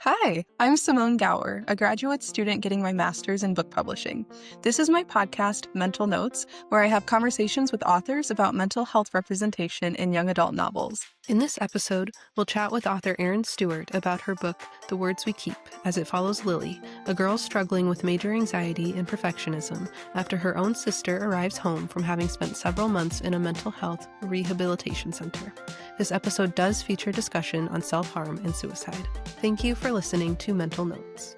Hi, I'm Simone Gower, a graduate student getting my master's in book publishing. This is my podcast, Mental Notes, where I have conversations with authors about mental health representation in young adult novels. In this episode, we'll chat with author Erin Stewart about her book, The Words We Keep, as it follows Lily, a girl struggling with major anxiety and perfectionism after her own sister arrives home from having spent several months in a mental health rehabilitation center. This episode does feature discussion on self-harm and suicide. Thank you for listening to Mental Notes.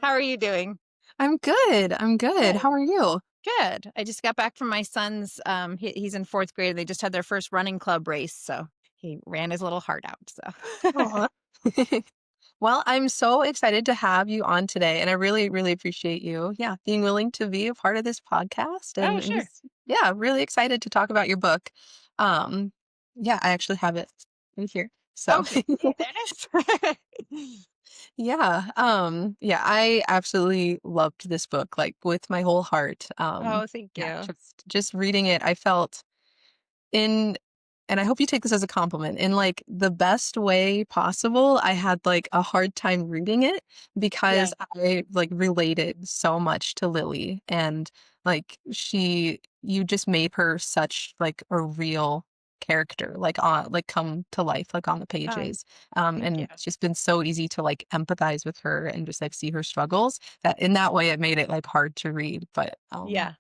How are you doing? I'm good. Good. How are you? Good. I just got back from my son's, he's in fourth grade. They just had their first running club race, so he ran his little heart out, so. Aw. Well, I'm so excited to have you on today, and I really, really appreciate you, being willing to be a part of this podcast, Oh, and sure. just, really excited to talk about your book. Um, I actually have it right here. So, Oh, yeah, there it is. I absolutely loved this book, like with my whole heart. Oh, thank you. Just reading it, I felt in and I hope you take this as a compliment, in, like, the best way possible. I had, like, a hard time reading it Yeah. because I, like, related so much to Lily, and, like, you just made her such, like, a real character, like, come to life, like, on the Oh, pages, thank you. and it's just been so easy to, like, empathize with her and just, like, see her struggles, that in that way, it made it, like, hard to read, but, Yeah.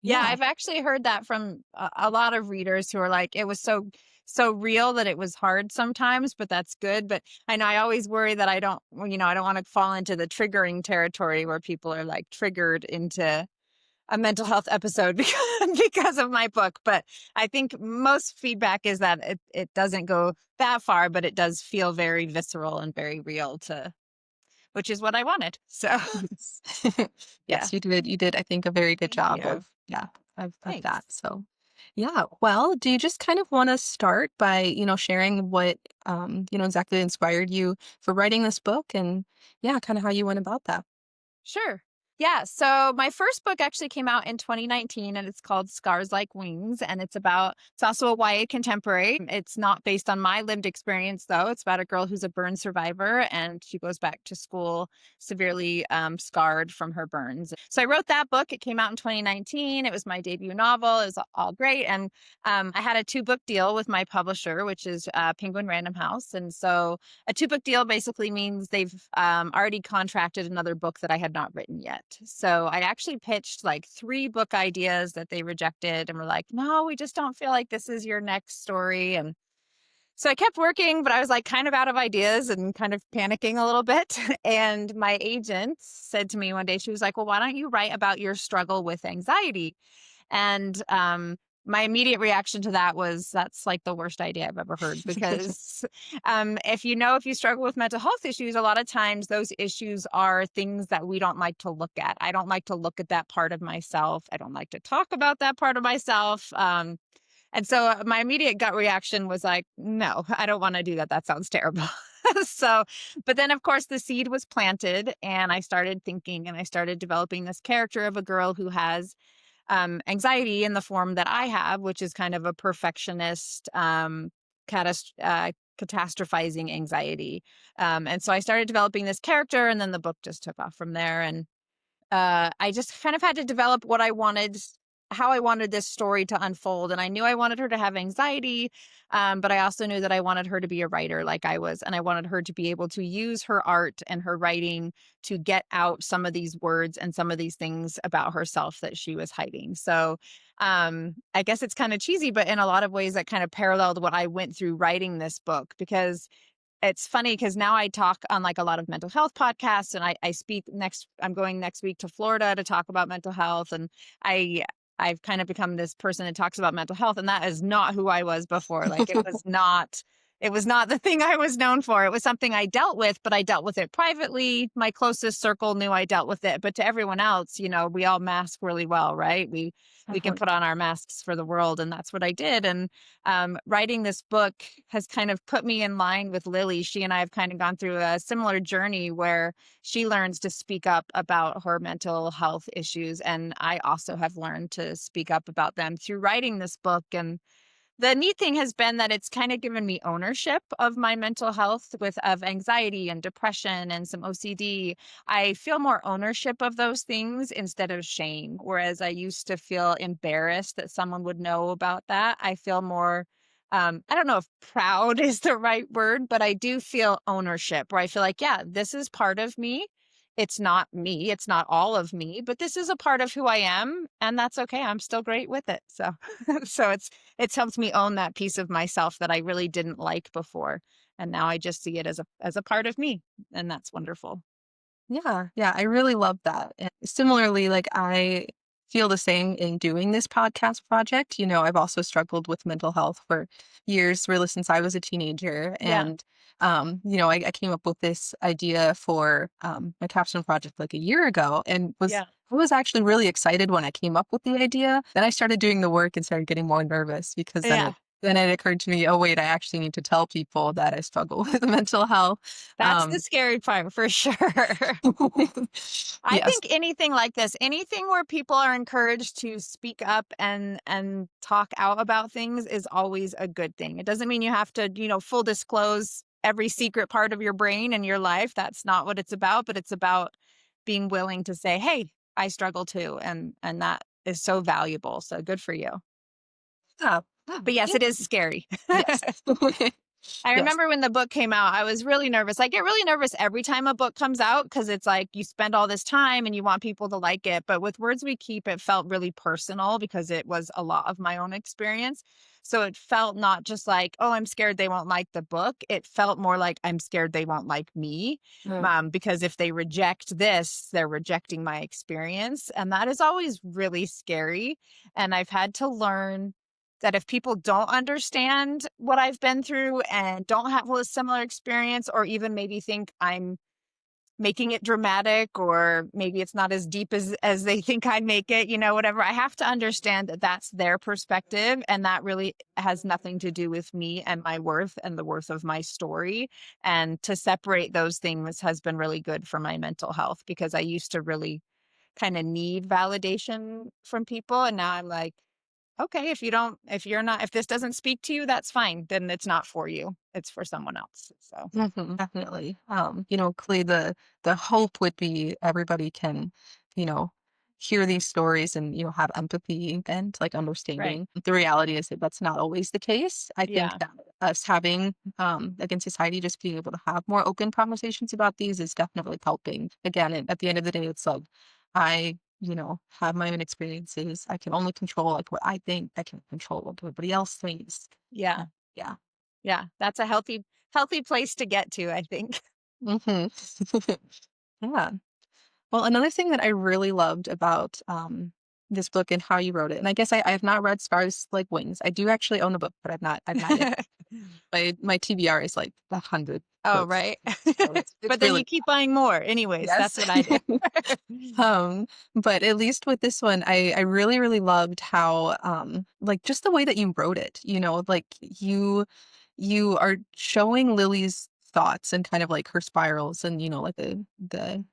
Yeah, yeah. I've actually heard that from a lot of readers who are like, it was so real that it was hard sometimes, but that's good. But I know I always worry that I don't, well, I don't want to fall into the triggering territory where people are like triggered into a mental health episode because of my book. But I think most feedback is that it doesn't go that far, but it does feel very visceral and very real which is what I wanted. So Yes. yeah, Yes, you did, I think, a very good thank job you. of Thanks. that, so yeah. Well, do you just kind of wanna start by, sharing what, exactly inspired you for writing this book and, kinda how you went about that? Sure. Yeah. So my first book actually came out in 2019 and it's called Scars Like Wings. And it's also a YA contemporary. It's not based on my lived experience, though. It's about a girl who's a burn survivor and she goes back to school severely scarred from her burns. So I wrote that book. It came out in 2019. It was my debut novel. It was all great. And I had a 2-book deal with my publisher, which is Penguin Random House. And so a 2-book deal basically means they've already contracted another book that I had not written yet. So I actually pitched like 3 book ideas that they rejected and were like, no, we just don't feel like this is your next story. And so I kept working, but I was like kind of out of ideas and kind of panicking a little bit. And my agent said to me one day, she was like, well, why don't you write about your struggle with anxiety? And my immediate reaction to that was, that's like the worst idea I've ever heard. Because if you struggle with mental health issues, a lot of times those issues are things that we don't like to look at. I don't like to look at that part of myself. I don't like to talk about that part of myself. And so my immediate gut reaction was like, no, I don't want to do that. That sounds terrible. So, but then of course the seed was planted and I started thinking and I started developing this character of a girl who has anxiety in the form that I have, which is kind of a perfectionist, catastrophizing anxiety. And so I started developing this character, and then the book just took off from there. And I just kind of had to develop what I wanted, how I wanted this story to unfold. And I knew I wanted her to have anxiety, but I also knew that I wanted her to be a writer like I was. And I wanted her to be able to use her art and her writing to get out some of these words and some of these things about herself that she was hiding. So I guess it's kind of cheesy, but in a lot of ways that kind of paralleled what I went through writing this book, because it's funny because now I talk on like a lot of mental health podcasts and I speak I'm going next week to Florida to talk about mental health. And I, I've kind of become this person that talks about mental health. And that is not who I was before. Like it was not the thing I was known for. It was something I dealt with, but I dealt with it privately. My closest circle knew I dealt with it, but to everyone else, we all mask really well, right? We can put on our masks for the world. And that's what I did. And writing this book has kind of put me in line with Lily. She and I have kind of gone through a similar journey where she learns to speak up about her mental health issues. And I also have learned to speak up about them through writing this book. And The neat thing has been that it's kind of given me ownership of my mental health with of anxiety and depression and some OCD. I feel more ownership of those things instead of shame. Whereas I used to feel embarrassed that someone would know about that. I feel more I don't know if proud is the right word, but I do feel ownership where I feel like, yeah, this is part of me. It's not me. It's not all of me, but this is a part of who I am. And that's okay. I'm still great with it. So, so it's helped me own that piece of myself that I really didn't like before. And now I just see it as a part of me. And that's wonderful. Yeah, yeah, I really love that. And similarly, like I feel the same in doing this podcast project. I've also struggled with mental health for years, really since I was a teenager. Yeah. And I came up with this idea for my capstone project like a year ago and was Yeah. I was actually really excited when I came up with the idea. Then I started doing the work and started getting more nervous because then Yeah. it occurred to me, oh wait, I actually need to tell people that I struggle with mental health. That's the Um, scary part for sure. I Yes. think anything like this, anything where people are encouraged to speak up and talk out about things is always a good thing. It doesn't mean you have to, full disclose every secret part of your brain and your life. That's not what it's about, but it's about being willing to say, "Hey, I struggle too." And that is so valuable. So good for you. Yeah. Yeah. But yes, Thank it is you. scary. Yes. I Yes. remember when the book came out, I was really nervous. I get really nervous every time a book comes out because it's like you spend all this time and you want people to like it. But with Words We Keep, it felt really personal because it was a lot of my own experience. So it felt not just like, oh, I'm scared they won't like the book. It felt more like I'm scared they won't like me. Mm. Because if they reject this, they're rejecting my experience. And that is always really scary. And I've had to learn that if people don't understand what I've been through and don't have a similar experience, or even maybe think I'm making it dramatic, or maybe it's not as deep as they think I make it, whatever, I have to understand that that's their perspective. And that really has nothing to do with me and my worth and the worth of my story. And to separate those things has been really good for my mental health because I used to really kind of need validation from people. And now I'm like, okay, if this doesn't speak to you, that's fine. Then it's not for you. It's for someone else. So, Definitely. Clearly the hope would be everybody can, you know, hear these stories and, have empathy and like right. understanding. The reality is that that's not always the case. I think Yeah. that us having, again, society just being able to have more open conversations about these is definitely helping. Again, at the end of the day, it's like I have my own experiences. I can only control like what I think. I can't control what everybody else thinks. Yeah. Yeah. Yeah. That's a healthy place to get to, I think. Hmm. Yeah. Well, another thing that I really loved about this book and how you wrote it, and I guess I have not read Scars Like Wings. I do actually own the book, but I've not yet. My TBR is like 100 Oh, books. right. So it's But then really you keep buying more. Anyways, that's yes. what I do. um, but at least with this one, I really, really loved how like just the way that you wrote it, like you are showing Lily's thoughts and kind of like her spirals and like the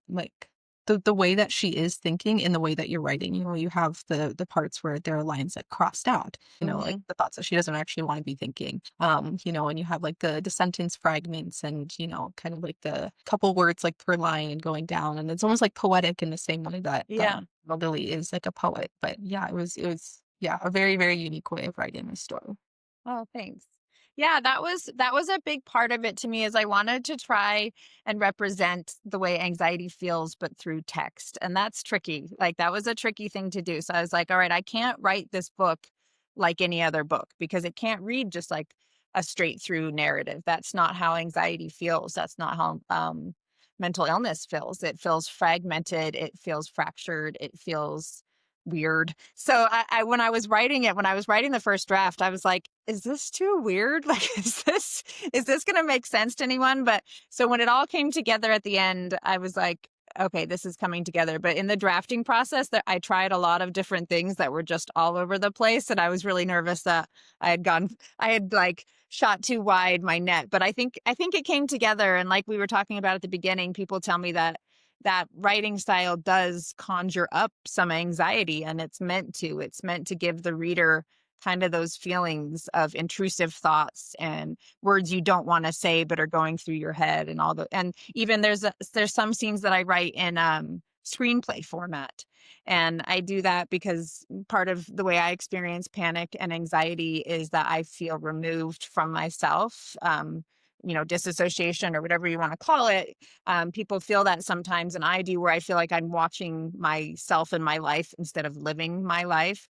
like the way that she is thinking in the way that you're writing. You have the parts where there are lines that crossed out, like Hmm. the thoughts that she doesn't actually want to be thinking. And you have like the sentence fragments and, kind of like the couple words like per line and going down. And it's almost like poetic in the same way that Yeah. Lily is like a poet. But yeah, it was yeah, a very, very unique way of writing this story. Oh, thanks. Yeah, that was a big part of it to me is I wanted to try and represent the way anxiety feels, but through text. And that's tricky. Like that was a tricky thing to do. So I was like, all right, I can't write this book like any other book because it can't read just like a straight through narrative. That's not how anxiety feels. That's not how mental illness feels. It feels fragmented. It feels fractured. It feels weird. So when I was writing it, when I was writing the first draft, I was like, is this too weird? Like, is this going to make sense to anyone? But so when it all came together at the end, I was like, okay, this is coming together. But in the drafting process, that I tried a lot of different things that were just all over the place. And I was really nervous that I had like shot too wide my net. But I think it came together. And like we were talking about at the beginning, people tell me that writing style does conjure up some anxiety and it's meant to give the reader kind of those feelings of intrusive thoughts and words you don't want to say but are going through your head, and and even there's some scenes that I write in screenplay format. And I do that because part of the way I experience panic and anxiety is that I feel removed from myself. Disassociation or whatever you want to call it. People feel that sometimes, and I do, where I feel like I'm watching myself in my life instead of living my life.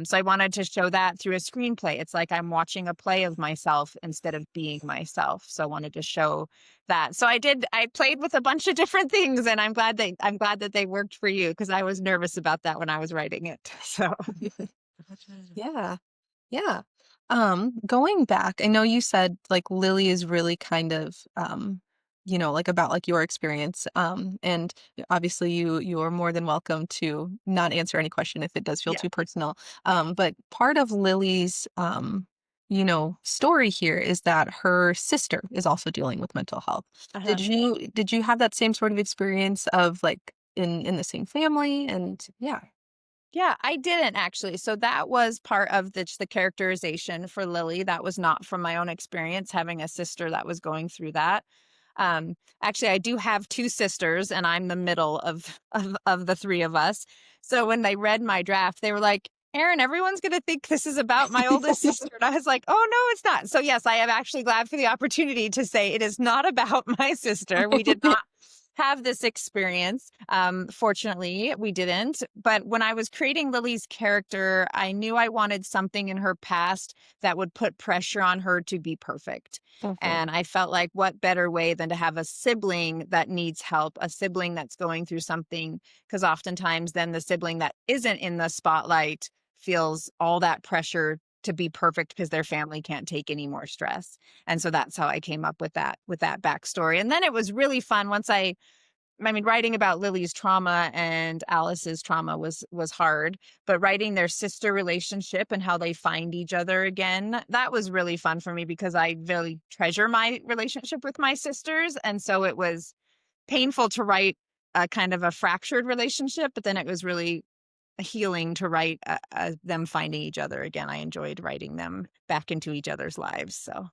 So I wanted to show that through a screenplay. It's like I'm watching a play of myself instead of being myself. So I wanted to show that. So I played with a bunch of different things, and I'm glad that they worked for you, because I was nervous about that when I was writing it. So Yeah. Yeah. Going back, I know you said like Lily is really kind of like about like your experience. And obviously you are more than welcome to not answer any question if it does feel yeah. too personal. But part of Lily's story here is that her sister is also dealing with mental health. Uh-huh. Did you have that same sort of experience of like in the same family? And yeah. Yeah, I didn't actually. So that was part of the characterization for Lily. That was not from my own experience having a sister that was going through that. Actually, I do have two sisters, and I'm the middle of the three of us. So when they read my draft, they were like, "Erin, everyone's going to think this is about my oldest sister." And I was like, "Oh no, it's not." So yes, I am actually glad for the opportunity to say it is not about my sister. We did not have this experience. Fortunately, we didn't. But when I was creating Lily's character, I knew I wanted something in her past that would put pressure on her to be perfect. Mhm. And I felt like what better way than to have a sibling that needs help, a sibling that's going through something, because oftentimes then the sibling that isn't in the spotlight feels all that pressure to be perfect because their family can't take any more stress. And so that's how I came up with that backstory. And then it was really fun once I mean, writing about Lily's trauma and Alice's trauma was hard, but writing their sister relationship and how they find each other again, that was really fun for me because I really treasure my relationship with my sisters. And so it was painful to write a kind of a fractured relationship, but then it was really healing to write them finding each other again. I enjoyed writing them back into each other's lives. So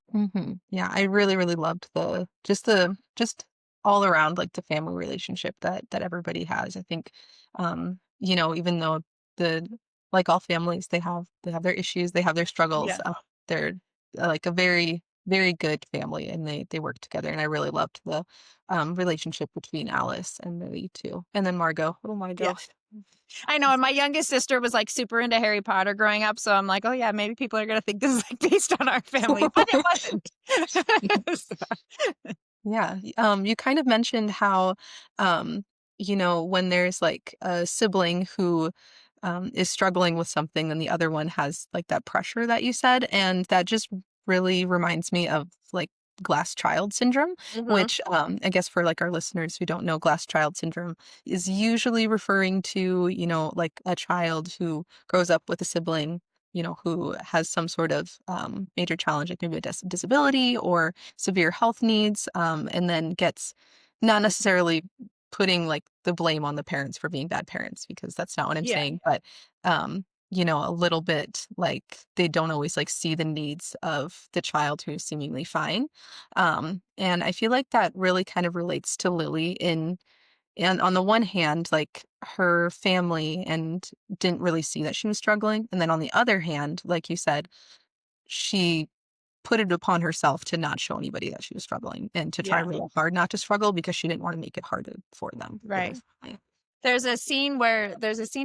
Yeah, I really, really loved the just all around like the family relationship that everybody has. I think, even though the like all families, they have their issues, they have their struggles. yeah. They're like a very, very good family, and they work together. And I really loved the relationship between Alice and Millie too, and then Margot, little Yeah. Margot. I know, and my youngest sister was, like, super into Harry Potter growing up, so I'm like, "Oh, yeah, maybe people are gonna think this is, like, based on our family," but it wasn't. So Yeah. You kind of mentioned how, when there's like a sibling who is struggling with something, then the other one has like that pressure that you said. And that just really reminds me of like glass child syndrome, mhm. which I guess for like our listeners who don't know, glass child syndrome is usually referring to, like a child who grows up with a sibling. Who has some sort of major challenge, like maybe a disability or severe health needs, and then gets not necessarily putting like the blame on the parents for being bad parents because that's not what I'm Yeah. saying, but a little bit like they don't always like see the needs of the child who's seemingly fine. And I feel like that really kind of relates to Lily and on the one hand, like her family and didn't really see that she was struggling. And then on the other hand, like you said, she put it upon herself to not show anybody that she was struggling and to try Yeah. really hard not to struggle because she didn't want to make it harder for them, for their Right. family. There's a scene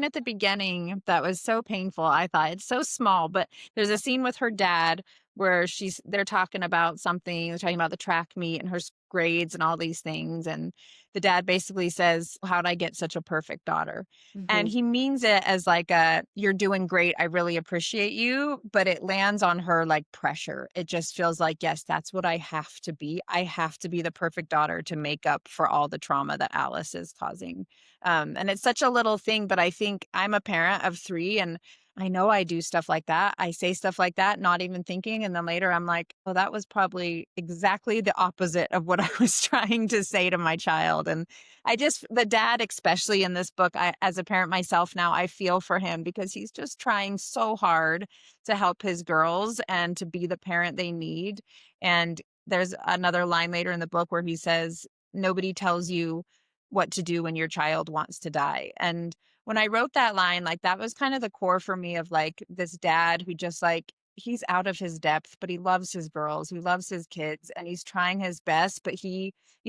at the beginning that was so painful, I thought. It's so small, but there's a scene with her dad where they're talking about something, they're talking about the track meet and her grades and all these things. And the dad basically says, "How'd I get such a perfect daughter?" And Mhm. he means it as like "You're doing great. I really appreciate you." But it lands on her like pressure. It just feels like, yes, that's what I have to be. I have to be the perfect daughter to make up for all the trauma that Alice is causing. And it's such a little thing, but I think I'm a parent of three, and I know I do stuff like that. I say stuff like that, not even thinking. And then later I'm like, oh, that was probably exactly the opposite of what I was trying to say to my child. And the dad, especially in this book, as a parent myself now, I feel for him because he's just trying so hard to help his girls and to be the parent they need. And there's another line later in the book where he says, nobody tells you what to do when your child wants to die. And when I wrote that line, like that was kind of the core for me of like this dad who just like he's out of his depth, but he loves his girls, he loves his kids, and he's trying his best. But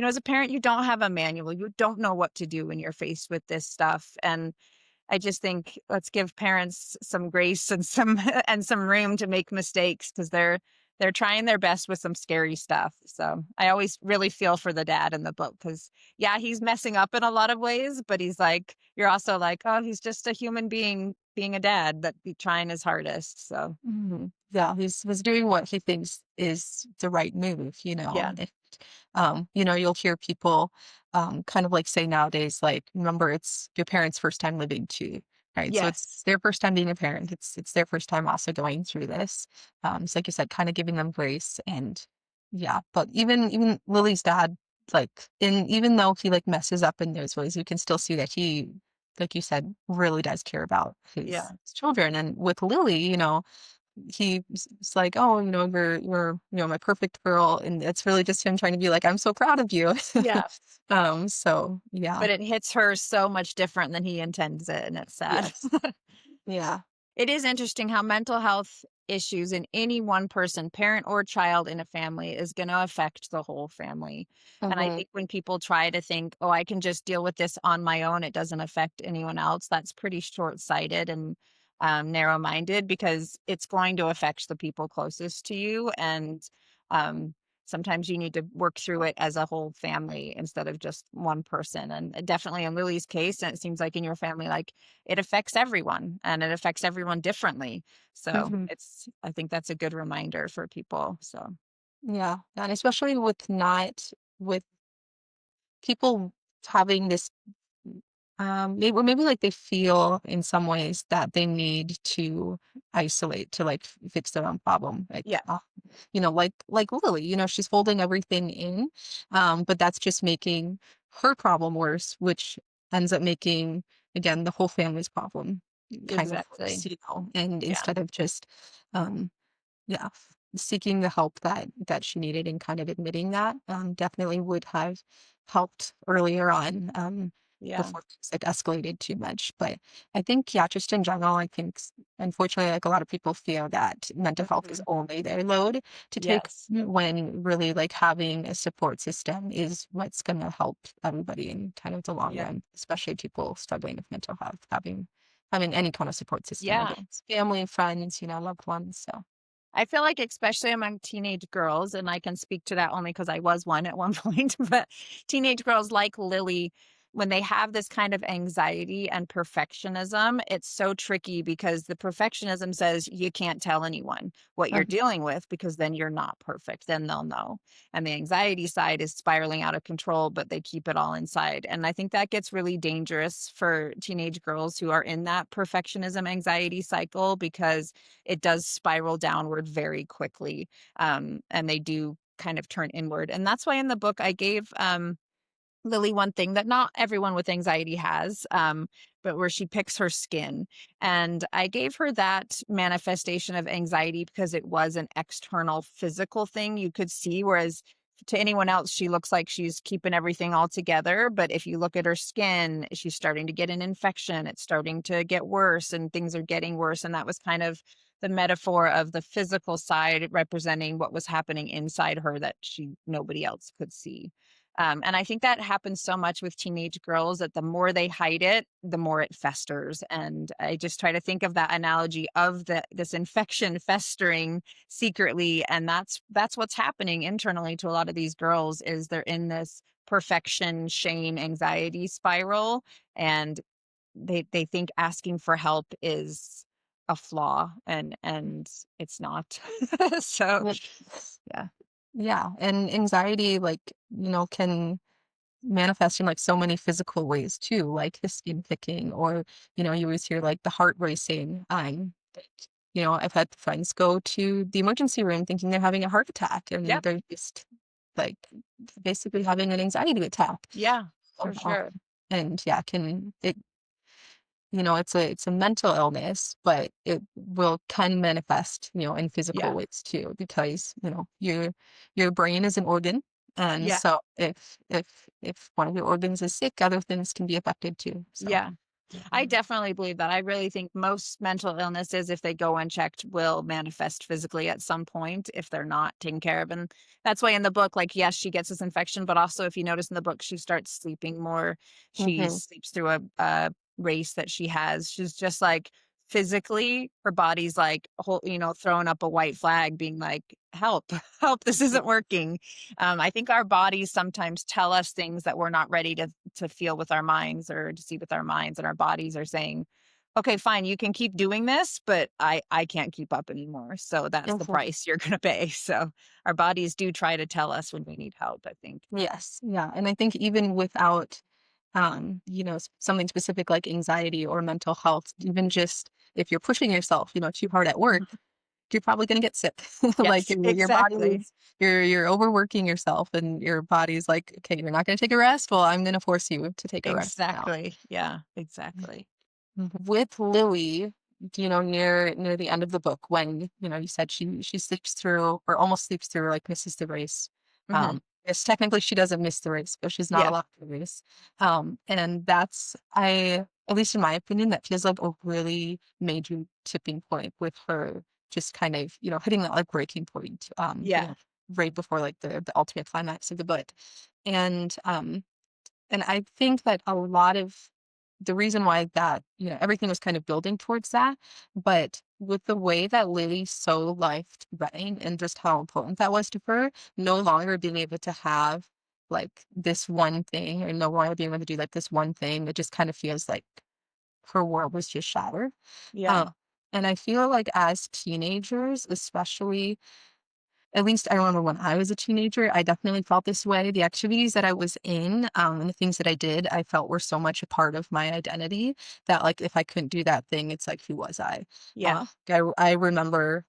as a parent, you don't have a manual. You don't know what to do when you're faced with this stuff. And I just think let's give parents some grace and some and some room to make mistakes because they're trying their best with some scary stuff. So I always really feel for the dad in the book because yeah, he's messing up in a lot of ways, but he's like you're also like, oh, he's just a human being a dad that be trying his hardest. So Yeah, he's doing what he thinks is the right move, yeah. you'll hear people kind of like say nowadays, like, remember, it's your parents' first time living too, right? So it's Yes. their first time being a parent. It's their first time also going through this. So like you said, kind of giving them grace and yeah, but even Lily's dad, like, even though he like messes up in those ways, you can still see that he, like you said, really does care about Yeah. his children. And with Lily, it's like, oh, you're, my perfect girl. And it's really just him trying to be like, I'm so proud of you. Yeah. So yeah. But it hits her so much different than he intends it, and it's sad. Yes. Yeah. It is interesting how mental health issues in any one person, parent or child in a family, is going to affect the whole family. And I Hmm. think when people try to think, oh, I can just deal with this on my own, it doesn't affect anyone else, that's pretty short sighted and narrow minded because it's going to affect the people closest to you. And um, sometimes you need to work through it as a whole family instead of just one person. And definitely in Lily's case, and it seems like in your family, like it affects everyone and it affects everyone differently. So Hmm. I think that's a good reminder for people. So, Yeah. And especially with people having this maybe like they feel in some ways that they need to isolate to like fix their own problem, like yeah, like Lily, she's holding everything in, but that's just making her problem worse, which ends up making, again, the whole family's problem kind of worse, exactly. and Yeah. instead of just um yeah, seeking the help that she needed and kind of admitting that, definitely would have helped earlier on, Yeah. before things like escalated too much. But I think, yeah, just in general, I think unfortunately, like a lot of people feel that mental health is Mhm. only their load to take, Yes. when really like having a support system is what's going to help everybody in kind of the long Yeah. run, especially people struggling with mental health, having any kind of support system, Yeah. whether it's family, friends, loved ones. So. I feel like especially among teenage girls, and I can speak to that only because I was one at one point, but teenage girls like Lily, when they have this kind of anxiety and perfectionism, it's so tricky because the perfectionism says you can't tell anyone what you're dealing with because then you're not perfect. Then they'll know. And the anxiety side is spiraling out of control, but they keep it all inside. And I think that gets really dangerous for teenage girls who are in that perfectionism anxiety cycle because it does spiral downward very quickly. And they do kind of turn inward. And that's why in the book I gave Lily one thing that not everyone with anxiety has, but where she picks her skin. And I gave her that manifestation of anxiety because it was an external physical thing you could see, whereas to anyone else, she looks like she's keeping everything all together. But if you look at her skin, she's starting to get an infection. It's starting to get worse and things are getting worse. And that was kind of the metaphor of the physical side representing what was happening inside her that nobody else could see. And I think that happens so much with teenage girls that the more they hide it, the more it festers. And I just try to think of that analogy of this infection festering secretly, and that's what's happening internally to a lot of these girls is they're in this perfection, shame, anxiety spiral, and they think asking for help is a flaw, and it's not. So Mhm. yeah, Yeah, and anxiety, like, can manifest in like so many physical ways too, like the skin picking, or you always hear like the heart racing. I've had friends go to the emergency room thinking they're having a heart attack, and Yep. they're just like basically having an anxiety attack. Yeah, for Um, sure. and yeah, it's a mental illness, but it can manifest, in physical Yeah. ways too, because, your brain is an organ. And Yeah. so if one of your organs is sick, other things can be affected too. So, Yeah. I definitely believe that. I really think most mental illnesses, if they go unchecked, will manifest physically at some point if they're not taken care of. And that's why in the book, like, yes, she gets this infection, but also if you notice in the book, she starts sleeping more. She mhm, sleeps through a race that she has. She's just like physically, her body's like, throwing up a white flag, being like, help, help, this isn't working. I think our bodies sometimes tell us things that we're not ready to feel with our minds or to see with our minds, and our bodies are saying, okay, fine, you can keep doing this, but I can't keep up anymore, so that's the mhm. price you're going to pay. So our bodies do try to tell us when we need help, I think. Yes, yeah, and I think even without, something specific like anxiety or mental health, even just if you're pushing yourself, too hard at work, you're probably gonna get sick. Like, Yes, your body exactly. is you're overworking yourself, and your body's like, "Okay, you're not gonna take a rest? Well, I'm gonna force you to take a rest now." Exactly. Yeah, exactly. With Lily, near the end of the book, when, you said she sleeps through or almost sleeps through, like, misses the race. Hmm. Yes, technically she doesn't miss the race, but she's not Yeah. allowed to race. And that's at least in my opinion, that feels like a really major tipping point with her just kind of, hitting that, like, breaking point, Yeah. right before, like, the ultimate climax of the book. And, and I think that a lot of the reason why that, everything was kind of building towards that, but with the way that Lily so life-threatening and just how important that was to her, no longer being able to have, like, this one thing, or no longer being able to do, like, this one thing, it just kind of feels like her world was just shattered. Yeah. Uh, and I feel like as teenagers, especially, at least I remember when I was a teenager, I definitely felt this way. The activities that I was in, and the things that I did, I felt were so much a part of my identity that, like, if I couldn't do that thing, it's like, who was I? Yeah. I remember,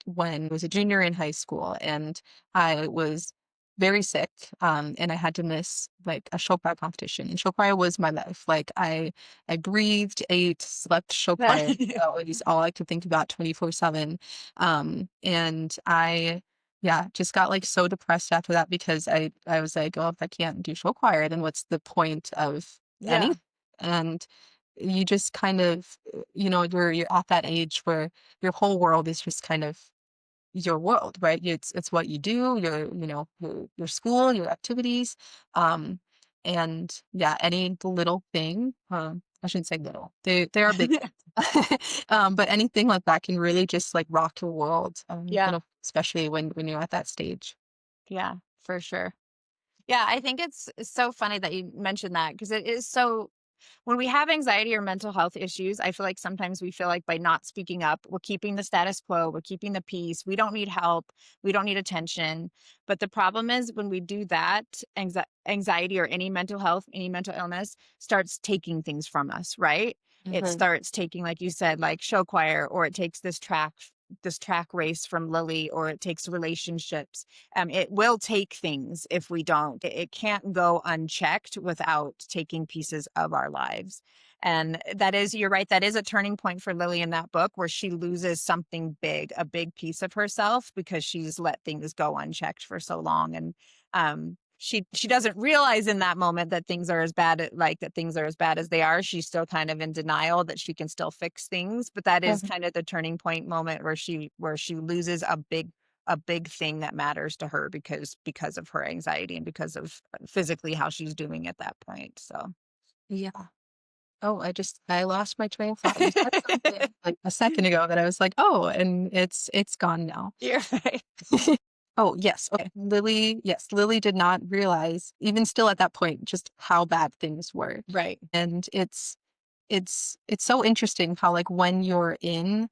when I was a junior in high school and I was very sick, and I had to miss, like, a show choir competition, and show choir was my life. Like, I breathed, ate, slept show choir. That was all I could think about 24/7. And I yeah, just got, like, so depressed after that because I was like, "Oh, if I can't do show choir, then what's the point of Yeah. anything?" And you just kind of, you're at that age where your whole world is just kind of your world, right? It's what you do, your school, your activities, um, and yeah, any little thing, I shouldn't say little, they are big things. But anything like that can really just, like, rock your world, Yeah. especially when you're at that stage. Yeah, for sure. Yeah, I think it's so funny that you mentioned that because it is so when we have anxiety or mental health issues, I feel like sometimes we feel like by not speaking up, we're keeping the status quo, we're keeping the peace. We don't need help, we don't need attention. But the problem is when we do that, anxiety or any mental health, any mental illness starts taking things from us, right? It Mhm, starts taking, like you said, like show choir, or it takes this track race from Lily, or it takes relationships. It will take things if we don't. It can't go unchecked without taking pieces of our lives. And that is, you're right, that is a turning point for Lily in that book where she loses something big, a big piece of herself because she's let things go unchecked for so long. And she doesn't realize in that moment that things are as bad like that things are as bad as they are. She's still kind of in denial that she can still fix things, but that is mhm. kind of the turning point moment where she loses a big thing that matters to her because of her anxiety and because of physically how she's doing at that point. So Yeah. Oh, I lost my train of thought. You said something, like, a second ago that I was like, "Oh," and it's gone now. you're right. Oh, yes, okay. Lily did not realize, even still at that point, just how bad things were. Right. And it's so interesting how, like, when you're in,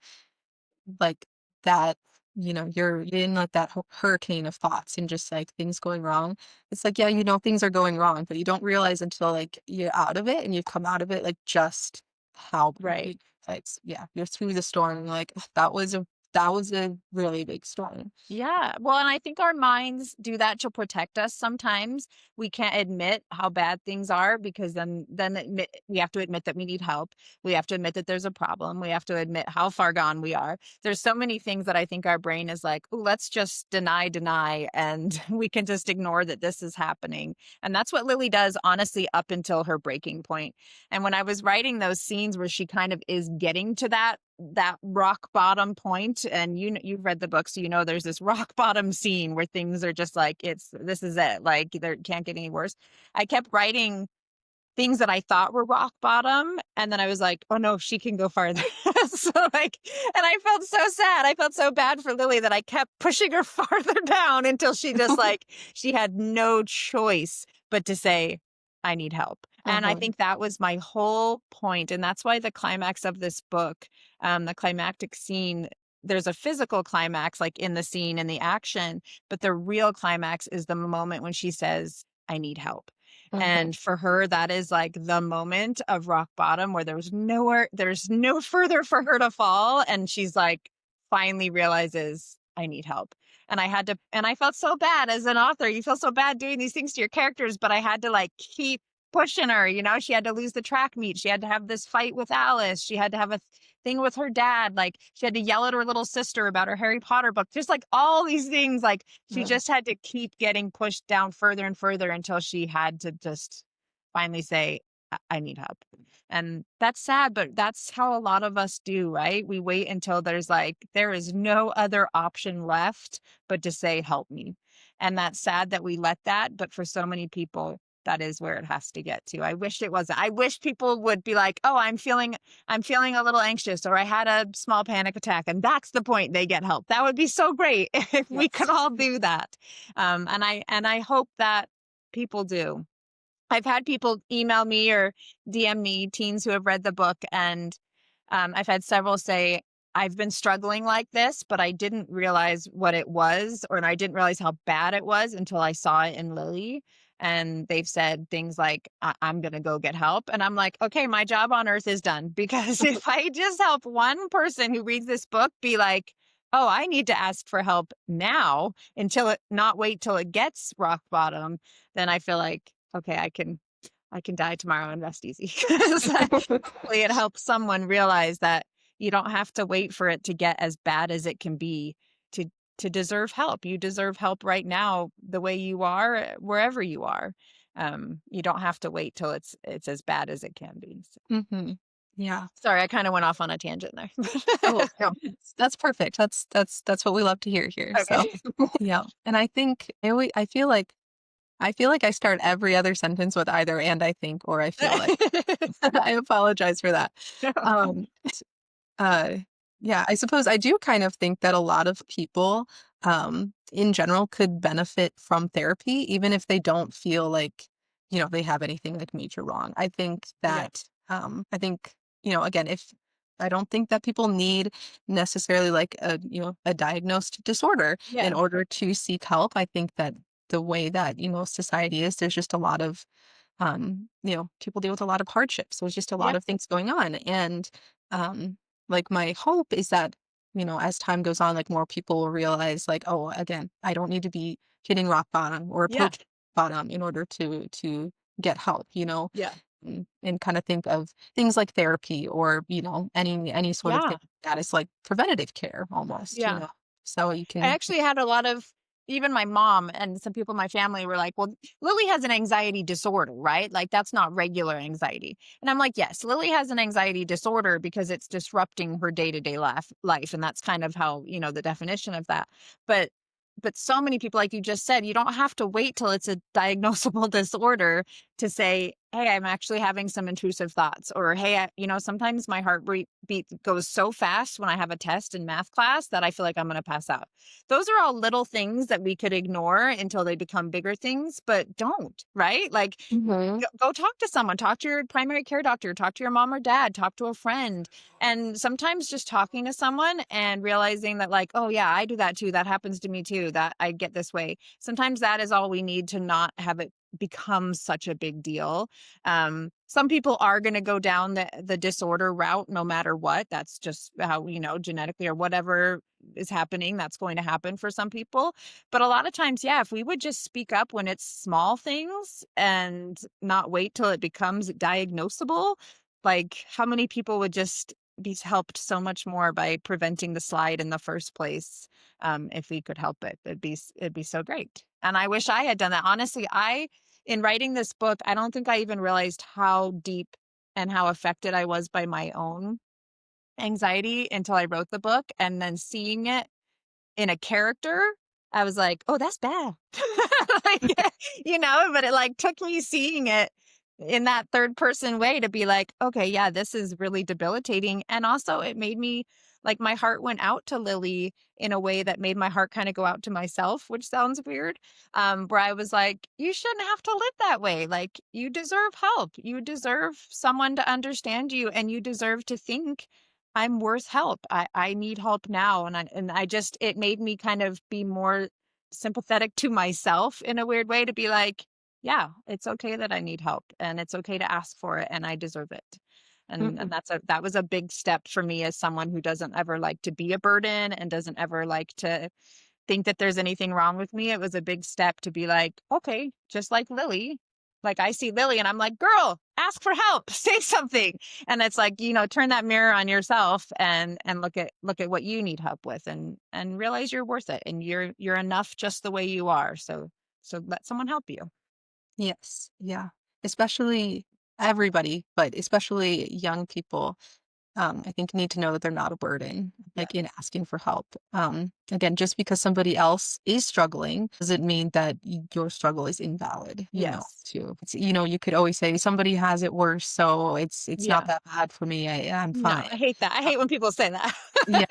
like, that, you're in, like, that hurricane of thoughts and just, like, things going wrong. It's like, yeah, things are going wrong, but you don't realize until, like, you're out of it and you've come out of it, like, just how Right. yeah, you're through the storm. And you're like, "Ugh, that was a really big storm." Yeah. Well, and I think our minds do that to protect us sometimes. We can't admit how bad things are because we have to admit that we need help. We have to admit that there's a problem. We have to admit how far gone we are. There's so many things that I think our brain is like, "Oh, let's just deny, and we can just ignore that this is happening." And that's what Lily does, honestly, up until her breaking point. And when I was writing those scenes where she kind of is getting to that rock bottom point, and you've read the book, so you know there's this rock bottom scene where things are just like, this is it, like there can't get any worse. I kept writing things that I thought were rock bottom, and then I was like, oh no, she can go farther. So like, and I felt so sad, I felt so bad for Lily that I kept pushing her farther down until she just like, she had no choice but to say, I need help. And I Uh-huh. think that was my whole point. And that's why the climax of this book, the climactic scene, there's a physical climax, like in the scene and the action, but the real climax is the moment when she says, I need help. Uh-huh. And for her, that is like the moment of rock bottom where there's no further for her to fall. And she's like, finally realizes, I need help. And I felt so bad as an author. You feel so bad doing these things to your characters, but I had to like keep pushing her. She had to lose the track meet. She had to have this fight with Alice. She had to have a thing with her dad. Like she had to yell at her little sister about her Harry Potter book. Just like all these things, like she Yeah. just had to keep getting pushed down further and further until she had to just finally say, I need help. And that's sad, but that's how a lot of us do, right? We wait until there is no other option left but to say, help me. And that's sad that we let that. But for so many people, that is where it has to get to. I wish it wasn't. I wish people would be like, oh, I'm feeling a little anxious, or I had a small panic attack. And that's the point they get help. That would be so great if we could Yes. all do that. And I hope that people do. I've had people email me or DM me, teens who have read the book, and I've had several say, I've been struggling like this, but I didn't realize what it was, or I didn't realize how bad it was until I saw it in Lily. And they've said things like, I'm going to go get help. And I'm like, okay, my job on earth is done. Because if I just help one person who reads this book be like, oh, I need to ask for help now not wait till it gets rock bottom, then I feel like, okay, I can die tomorrow and rest easy. 'Cause hopefully it helps someone realize that you don't have to wait for it to get as bad as it can be to to deserve help. You deserve help right now, the way you are, wherever you are. You don't have to wait till it's as bad as it can be. So, Mhm. Yeah. sorry, I kind of went off on a tangent there. Oh, no, that's perfect. That's what we love to hear here. So, Okay. yeah. And I think I feel like I start every other sentence with either "and I think" or "I feel like." I apologize for that. Um, uh, yeah, I suppose I do kind of think that a lot of people, in general could benefit from therapy, even if they don't feel like, they have anything like major wrong. I think Yeah. that, again, if I don't think that people need necessarily like a diagnosed disorder in Yeah. order to seek help. I think that the way that, society is, there's just a lot of, people deal with a lot of hardships. There's just a Yeah. lot of things going on. And, um, like my hope is that, as time goes on, like more people will realize like, oh, again, I don't need to be hitting rock bottom or Yeah. approach bottom in order to get help, Yeah. and kind of think of things like therapy or, any sort of thing Yeah. that is like preventative care almost, Yeah. so you I can. actually had a lot of, even my mom and some people in my family were like, well, Lily has an anxiety disorder, right? Like that's not regular anxiety. And I'm like, yes, Lily has an anxiety disorder because it's disrupting her day-to-day life. And that's kind of how, the definition of that. But so many people, like you just said, you don't have to wait till it's a diagnosable disorder to say, hey, I'm actually having some intrusive thoughts, or hey, sometimes my heartbeat goes so fast when I have a test in math class that I feel like I'm going to pass out. Those are all little things that we could ignore until they become bigger things, but don't, right? Like Mhm. go talk to someone, talk to your primary care doctor, talk to your mom or dad, talk to a friend. And sometimes just talking to someone and realizing that like, oh yeah, I do that too. That happens to me too. That I get this way. Sometimes that is all we need to not have it becomes such a big deal. Some people are going to go down the disorder route no matter what. That's just how, genetically or whatever is happening, that's going to happen for some people. But a lot of times, yeah, if we would just speak up when it's small things and not wait till it becomes diagnosable, like how many people would just be helped so much more by preventing the slide in the first place. If we could help it, it'd be so great. And I wish I had done that. Honestly, in writing this book, I don't think I even realized how deep and how affected I was by my own anxiety until I wrote the book. And then seeing it in a character, I was like, oh, that's bad. Like, but it like took me seeing it in that third person way to be like, okay, yeah, this is really debilitating. And also it made me like my heart went out to Lily in a way that made my heart kind of go out to myself, which sounds weird. Where I was like, you shouldn't have to live that way. Like you deserve help. You deserve someone to understand you, and you deserve to think I'm worth help. I need help now. And I just, it made me kind of be more sympathetic to myself in a weird way, to be like, yeah, it's okay that I need help, and it's okay to ask for it, and I deserve it. And that was a big step for me as someone who doesn't ever like to be a burden and doesn't ever like to think that there's anything wrong with me. It was a big step to be like, okay, just like Lily, like I see Lily and I'm like, girl, ask for help, say something. And it's like, turn that mirror on yourself and look at what you need help with, and realize you're worth it, and you're enough just the way you are. So let someone help you. Yes. Yeah. Especially everybody, but especially young people, I think need to know that they're not a burden, Yeah. like in asking for help. Again, just because somebody else is struggling doesn't mean that your struggle is invalid, Yes. too. You could always say somebody has it worse, so it's not Yeah. that bad for me. I'm No, fine. I hate that. I hate when people say that. Yeah.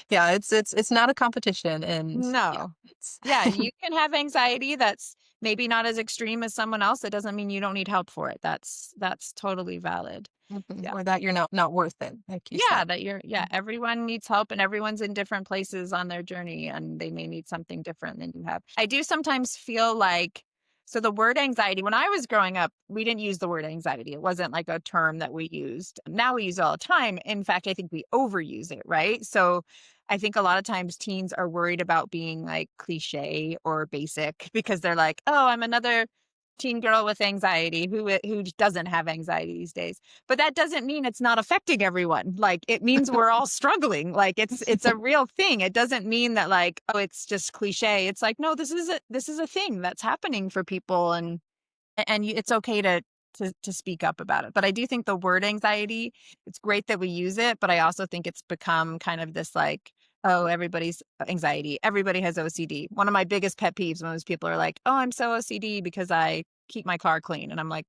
Yeah, it's not a competition, and yeah, No. it's Yeah, you can have anxiety that's maybe not as extreme as someone else. It doesn't mean you don't need help for it. That's totally valid. Mhm. Yeah. Or that you're not worth it, like you Yeah, said. everyone needs help, and everyone's in different places on their journey, and they may need something different than you have. I do sometimes feel like, so the word anxiety, when I was growing up, we didn't use the word anxiety. It wasn't like a term that we used. Now we use it all the time. In fact, I think we overuse it, right? So I think a lot of times teens are worried about being like cliche or basic because they're like, oh, I'm another teen girl with anxiety who doesn't have anxiety these days. But that doesn't mean it's not affecting everyone. Like it means we're all struggling. Like it's a real thing. It doesn't mean that like, oh, it's just cliche. It's like, no, this is a thing that's happening for people, and it's okay to speak up about it. But I do think the word anxiety, it's great that we use it, but I also think it's become kind of this like, oh, everybody's anxiety, everybody has OCD. One of my biggest pet peeves when those people are like, oh, I'm so OCD because I keep my car clean, and I'm like,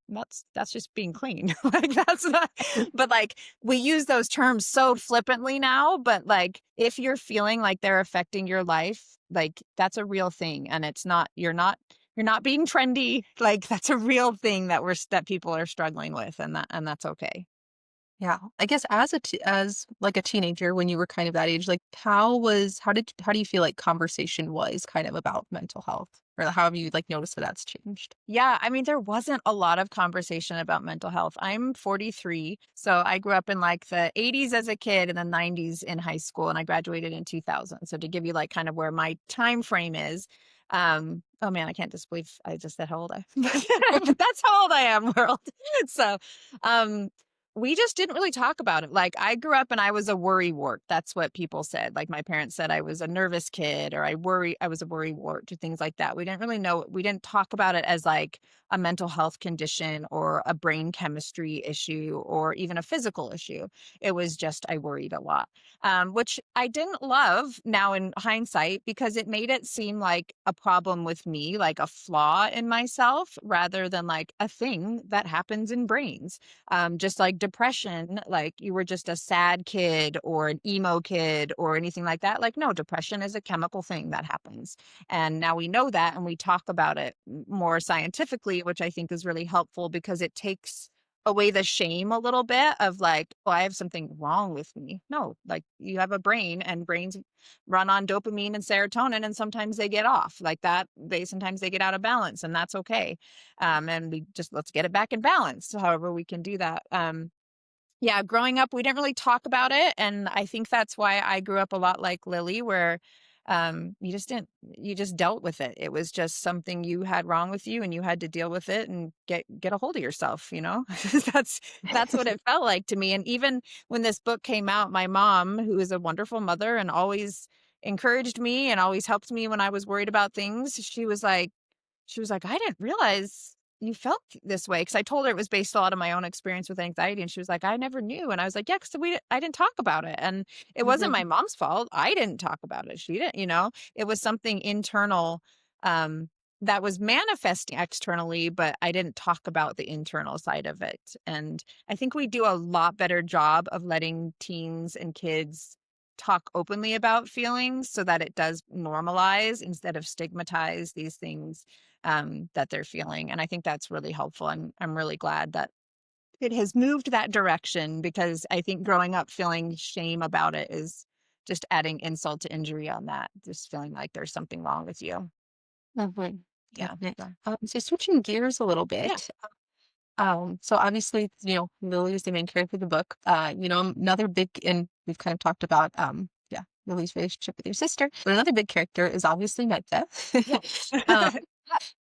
that's just being clean. Like that's not. But like we use those terms so flippantly now, but like if you're feeling like they're affecting your life, like that's a real thing, and it's not, you're not being trendy. Like that's a real thing that people are struggling with, and that's okay. Yeah. I guess as like a teenager when you were kind of that age, like how do you feel like conversation was kind of about mental health? Or how have you like noticed that that's changed? Yeah, I mean, there wasn't a lot of conversation about mental health. I'm 43, so I grew up in like the 80s as a kid and the 90s in high school, and I graduated in 2000. So to give you like kind of where my time frame is, oh man, I can't just believe I just said how old I am. But that's how old I am, world. So, um, we just didn't really talk about it. Like I grew up and I was a worry wart. That's what people said. Like my parents said I was a nervous kid, or I was a worry wart, or things like that. We didn't really know, we didn't talk about it as like a mental health condition or a brain chemistry issue or even a physical issue. It was just I worried a lot, which I didn't love now in hindsight, because it made it seem like a problem with me, like a flaw in myself, rather than like a thing that happens in brains. Just like depression, like you were just a sad kid or an emo kid or anything like that. Like, no, depression is a chemical thing that happens. And now we know that, and we talk about it more scientifically, which I think is really helpful because it takes away the shame a little bit of like, oh, I have something wrong with me. No, like you have a brain and brains run on dopamine and serotonin and sometimes they get off like that. Sometimes they get out of balance and that's okay. And we just, let's get it back in balance. However we can do that. Yeah, growing up, we didn't really talk about it, and I think that's why I grew up a lot like Lily, where you just dealt with it. It was just something you had wrong with you, and you had to deal with it and get a hold of yourself. You know, that's that's what it felt like to me. And even when this book came out, my mom, who is a wonderful mother and always encouraged me and always helped me when I was worried about things, she was like, "I didn't realize you felt this way," because I told her it was based a lot on my own experience with anxiety, and she was like, "I never knew." And I was like, "Yeah, 'cause I didn't talk about it." And it wasn't Mhm. my mom's fault. I didn't talk about it. She didn't, you know? It was something internal, um, that was manifesting externally, but I didn't talk about the internal side of it. And I think we do a lot better job of letting teens and kids talk openly about feelings so that it does normalize instead of stigmatize these things that they're feeling. And I think that's really helpful. I'm really glad that it has moved that direction because I think growing up feeling shame about it is just adding insult to injury on that, just feeling like there's something wrong with you. Mhm. Yeah. Definite. So, So switching gears a little yeah. bit. So obviously, Lily is the main character of the book. Another big, and we've kind of talked about, yeah, Lily's relationship with your sister, but another big character is obviously Mecca. Yeah. um,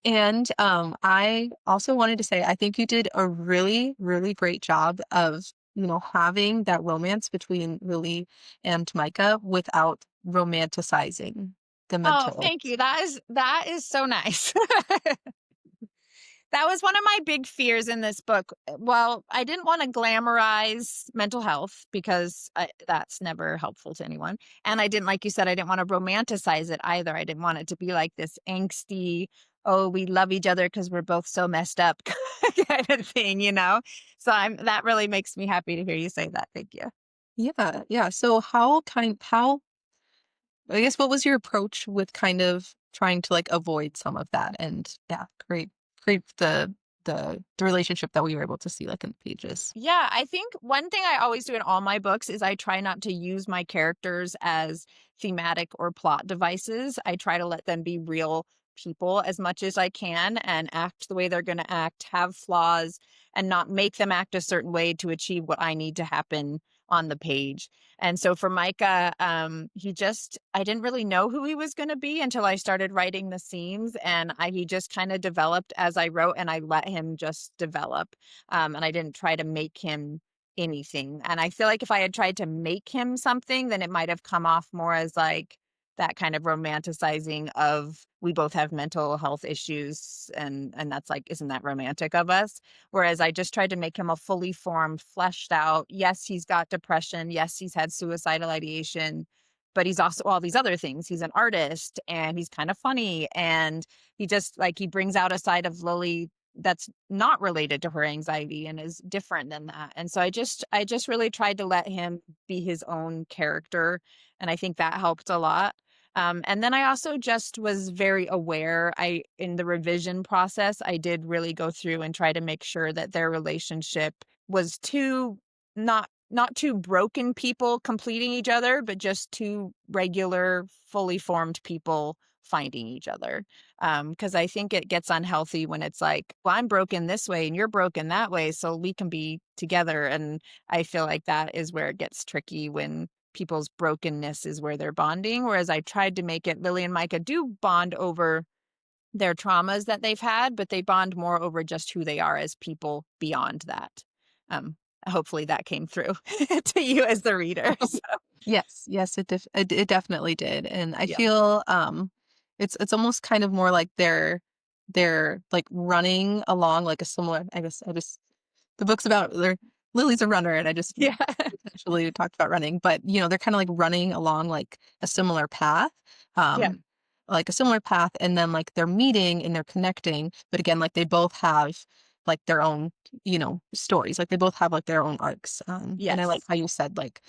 and I also wanted to say, I think you did a really, really great job of, having that romance between Lily and Micah without romanticizing the Oh, mental. thank you. That is so nice. That was one of my big fears in this book. Well, I didn't want to glamorize mental health because that's never helpful to anyone. And I didn't, like you said, I didn't want to romanticize it either. I didn't want it to be like this angsty, oh, we love each other because we're both so messed up kind of thing, you know? So that really makes me happy to hear you say that. Thank you. Yeah, yeah. So how I guess what was your approach with kind of trying to like avoid some of that and yeah, create the relationship that we were able to see like in the pages. Yeah, I think one thing I always do in all my books is I try not to use my characters as thematic or plot devices. I try to let them be real people as much as I can and act the way they're going to act, have flaws, and not make them act a certain way to achieve what I need to happen on the page. And so for Micah, I didn't really know who he was going to be until I started writing the scenes, and he just kind of developed as I wrote, and I let him just develop. And I didn't try to make him anything. And I feel like if I had tried to make him something, then it might have come off more as like that kind of romanticizing of we both have mental health issues and that's like, isn't that romantic of us? Whereas I just tried to make him a fully formed, fleshed out. Yes, he's got depression. Yes, he's had suicidal ideation, but he's also all these other things. He's an artist and he's kind of funny. And he brings out a side of Lily that's not related to her anxiety and is different than that. And so I just really tried to let him be his own character, and I think that helped a lot. And then I also just was very aware. In the revision process, I did really go through and try to make sure that their relationship was not two broken people completing each other, but just two regular, fully formed people finding each other. Because I think it gets unhealthy when it's like, well, I'm broken this way and you're broken that way, so we can be together. And I feel like that is where it gets tricky when people's brokenness is where they're bonding. Whereas I tried to make it, Lily and Micah do bond over their traumas that they've had, but they bond more over just who they are as people beyond that. Um, Hopefully that came through to you as the reader. So, Yes, yes, it definitely did. And I yeah. feel it's almost kind of more like they're like running along like a similar I guess I just the book's about Lily's a runner and I just Yeah. potentially talked about running, but they're kind of like running along like a similar path. Yeah. Um like a similar path and then like they're meeting and they're connecting, but again like they both have like their own, stories. Like they both have like their own arcs. And I like Yes. how you said like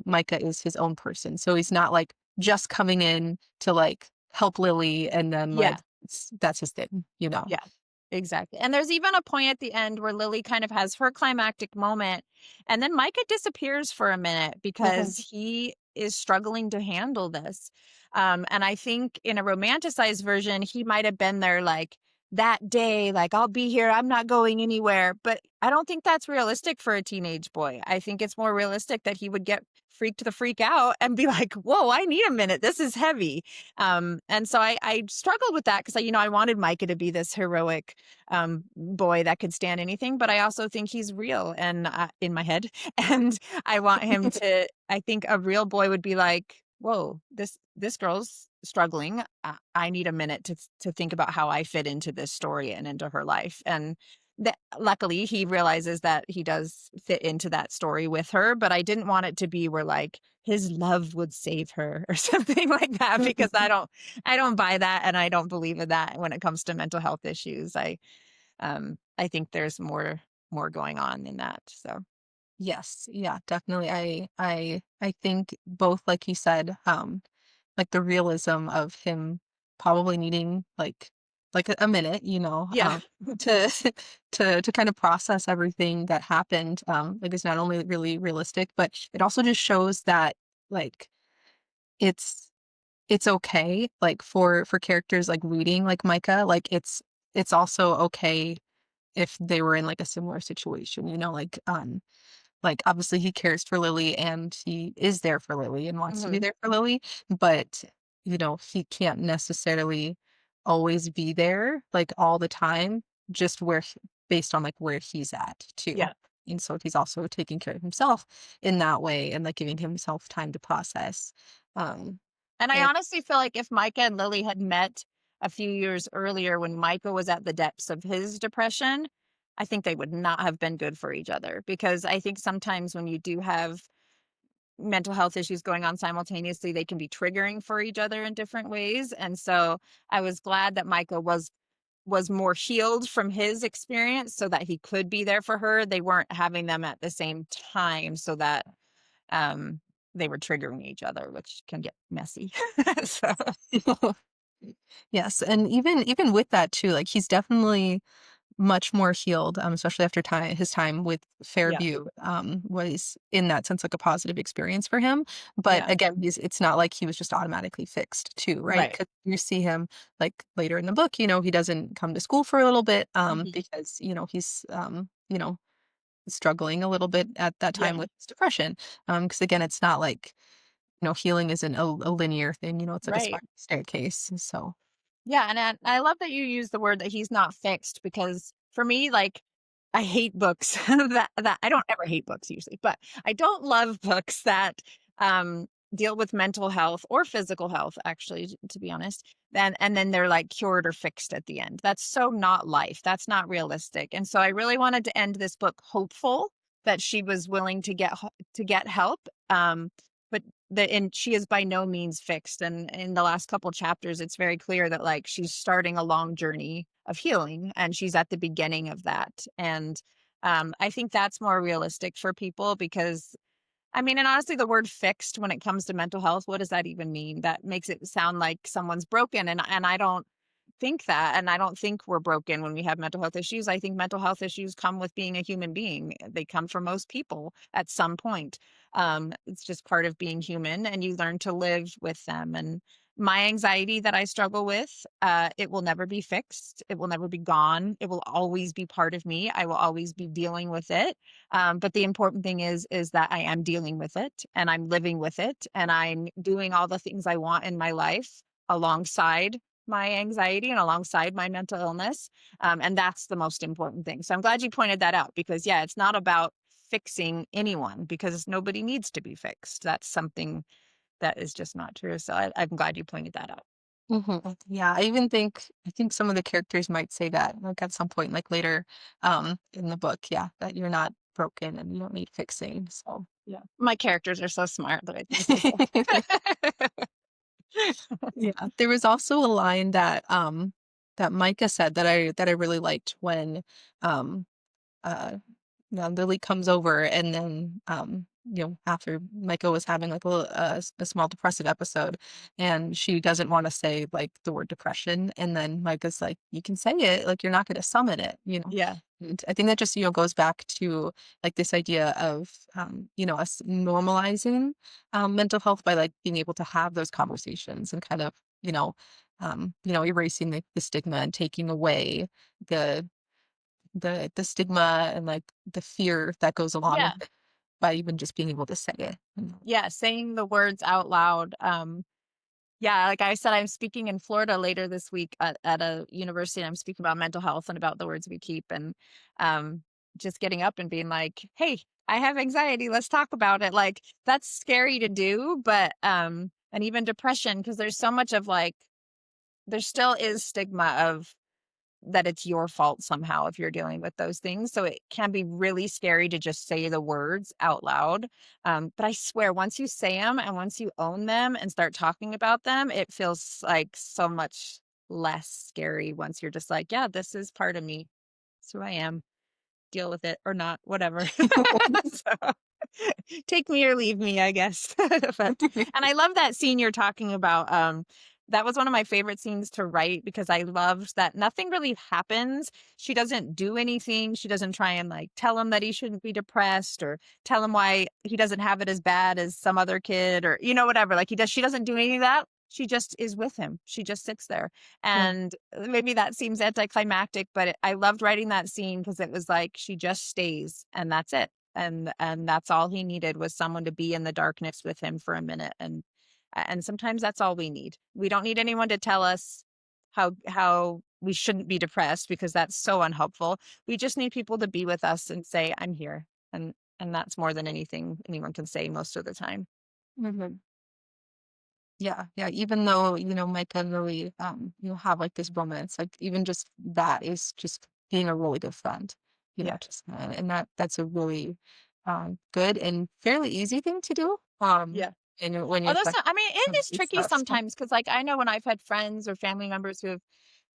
Micah is his own person. So he's not like just coming in to like help Lily and then Yeah. like that's his thing, you know. Yeah. Exactly. And there's even a point at the end where Lily kind of has her climactic moment, and then Micah disappears for a minute because Mhm. he is struggling to handle this. And I think in a romanticized version, he might have been there like that day, like, I'll be here, I'm not going anywhere. But I don't think that's realistic for a teenage boy. I think it's more realistic that he would get freaked the freak out and be like, whoa, I need a minute. This is heavy. And so I struggled with that because I wanted Micah to be this heroic boy that could stand anything, but I also think he's real and in my head, and I want him to. I think a real boy would be like, "Whoa, this girl's struggling. I need a minute to think about how I fit into this story and into her life." And that, luckily, he realizes that he does fit into that story with her. But I didn't want it to be where like his love would save her or something like that because I don't buy that, and I don't believe in that when it comes to mental health issues. I think there's more going on than that. So Yes, yeah, definitely. I think both, like you said, like the realism of him probably needing like a minute, yeah. to to kind of process everything that happened. Like it's not only really realistic, but it also just shows that like it's it's okay, like for characters like reading like Micah, like it's also okay if they were in like a similar situation, like, obviously, he cares for Lily and he is there for Lily and wants to be Mhm. there for Lily, but, he can't necessarily always be there, like, all the time, just based on, like, where he's at too. Yeah. And so he's also taking care of himself in that way and, like, giving himself time to process. Um, And I and honestly feel like if Micah and Lily had met a few years earlier when Micah was at the depths of his depression, I think they would not have been good for each other because I think sometimes when you do have mental health issues going on simultaneously, they can be triggering for each other in different ways. And so I was glad that Micah was more healed from his experience so that he could be there for her. They weren't having them at the same time so that um they were triggering each other, which can get messy. So Yes, and even with that too, like, he's definitely much more healed, especially after his time with yeah, Fairview, was in that sense like a positive experience for him. But yeah, again, it's not like he was just automatically fixed too, right? right. Because you see him like later in the book, he doesn't come to school for a little bit, Mhm. because he's struggling a little bit at that time Yeah, with his depression. Because again, it's not like healing isn't a linear thing. It's like a right. spiral staircase. So. Yeah, and I love that you use the word that he's not fixed because for me, like, I hate books that I don't ever hate books usually, but I don't love books that deal with mental health or physical health, actually, to be honest. And then they're like cured or fixed at the end. That's so not life. That's not realistic. And so I really wanted to end this book hopeful that she was willing to get help. But and she is by no means fixed, and in the last couple chapters it's very clear that like she's starting a long journey of healing and she's at the beginning of that. And I think that's more realistic for people because I mean, and honestly, the word fixed when it comes to mental health, what does that even mean? That makes it sound like someone's broken. And I don't think that. And I don't think we're broken when we have mental health issues. I think mental health issues come with being a human being. They come from most people at some point. It's just part of being human and you learn to live with them. And my anxiety that I struggle with, it will never be fixed. It will never be gone. It will always be part of me. I will always be dealing with it. But the important thing is that I am dealing with it and I'm living with it and I'm doing all the things I want in my life alongside my anxiety and alongside my mental illness. And that's the most important thing. So I'm glad you pointed that out because, yeah, it's not about fixing anyone because nobody needs to be fixed. That's something that is just not true. So I'm glad you pointed that out. Yeah, I think some of the characters might say that, like, at some point, like, later, in the book, yeah, that you're not broken and you don't need fixing, so. Yeah. My characters are so smart that I think they will. Yeah, there was also a line that Micah said that I really liked when, um, uh, Lily comes over and then, after Micah was having like a small depressive episode, and she doesn't want to say like the word depression, and then Micah's like, you can say it, like you're not going to summon it. Yeah. And I think that just goes back to like this idea of us normalizing mental health by like being able to have those conversations and kind of erasing the stigma and taking away the the stigma and like the fear that goes along Yeah. with it by even just being able to say it. Yeah. Saying the words out loud. Yeah, like I said, I'm speaking in Florida later this week at a university. And I'm speaking about mental health and about the words we keep, and um, just getting up and being like, "Hey, I have anxiety. Let's talk about it." Like that's scary to do, but and even depression, because there's so much of like there still is stigma of that it's your fault somehow if you're dealing with those things. So it can be really scary to just say the words out loud. But I swear, once you say them and once you own them and start talking about them, it feels like so much less scary once you're just like, yeah, this is part of me. It's who I am. Deal with it or not, whatever. So, take me or leave me, I guess. But and I love that scene you're talking about. That was one of my favorite scenes to write because I loved that nothing really happens. She doesn't do anything. She doesn't try and like tell him that he shouldn't be depressed or tell him why he doesn't have it as bad as some other kid or whatever. Like he does. She doesn't do any of that. She just is with him. She just sits there. Yeah. And maybe that seems anticlimactic, but I loved writing that scene because it was like she just stays and that's it. And that's all he needed was someone to be in the darkness with him for a minute. And sometimes that's all we need. We don't need anyone to tell us how we shouldn't be depressed because that's so unhelpful. We just need people to be with us and say, I'm here. And that's more than anything anyone can say most of the time. Mhm. Yeah, yeah. Even though, Micah really, have like this romance, like even just that is just being a really good friend, Yeah. just and that's a really good and fairly easy thing to do. Yeah. And when you're Although, like I mean, it is tricky stressed. sometimes because, like, I know when I've had friends or family members who have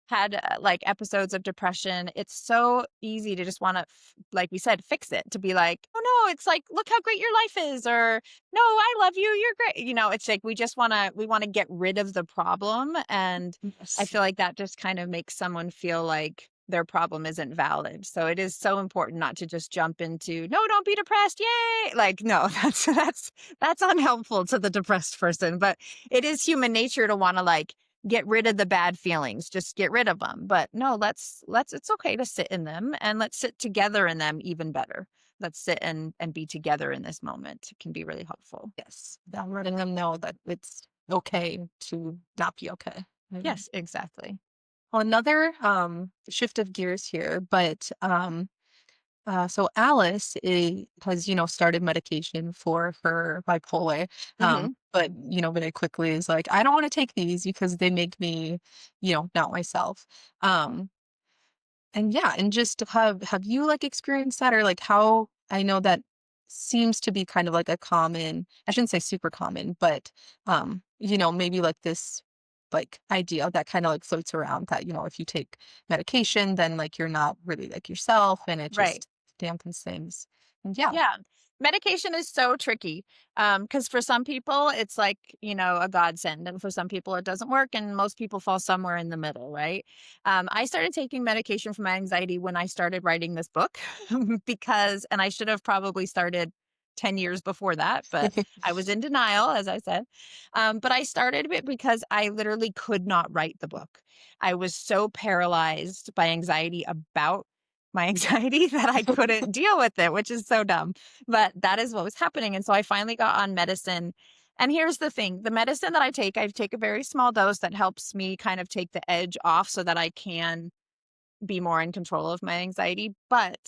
had like episodes of depression, it's so easy to just want to, like we said, fix it. To be like, oh no, it's like, look how great your life is, or no, I love you, you're great. It's like we want to get rid of the problem, and I Yes. feel like that just kind of makes someone feel like their problem isn't valid. So it is so important not to just jump into no, don't be depressed, yay! Like no, that's unhelpful to the depressed person. But it is human nature to want to like get rid of the bad feelings, just get rid of them. But no, let's it's okay to sit in them and let's sit together in them even better. Let's sit and be together in this moment. It can be really helpful. Yes. I'm letting them know that it's okay to not be okay. Yes, exactly. Well, another shift of gears here, but so Alice has, started medication for her bipolar, Hmm. but very quickly is like, I don't want to take these because they make me, not myself. Um, and yeah, and just have you like experienced that or like how I know that seems to be kind of like a common, I shouldn't say super common, but maybe like this like idea that kind of like floats around that, if you take medication, then like you're not really like yourself and it Right. just dampens things. And yeah. Yeah. Medication is so tricky. Because for some people it's like, a godsend. And for some people it doesn't work. And most people fall somewhere in the middle, right? I started taking medication for my anxiety when I started writing this book and I should have probably started 10 years before that, but I was in denial, as I said. But I started it because I literally could not write the book. I was so paralyzed by anxiety about my anxiety that I couldn't deal with it, which is so dumb. But that is what was happening. And so I finally got on medicine. And here's the thing, the medicine that I take a very small dose that helps me kind of take the edge off so that I can be more in control of my anxiety. But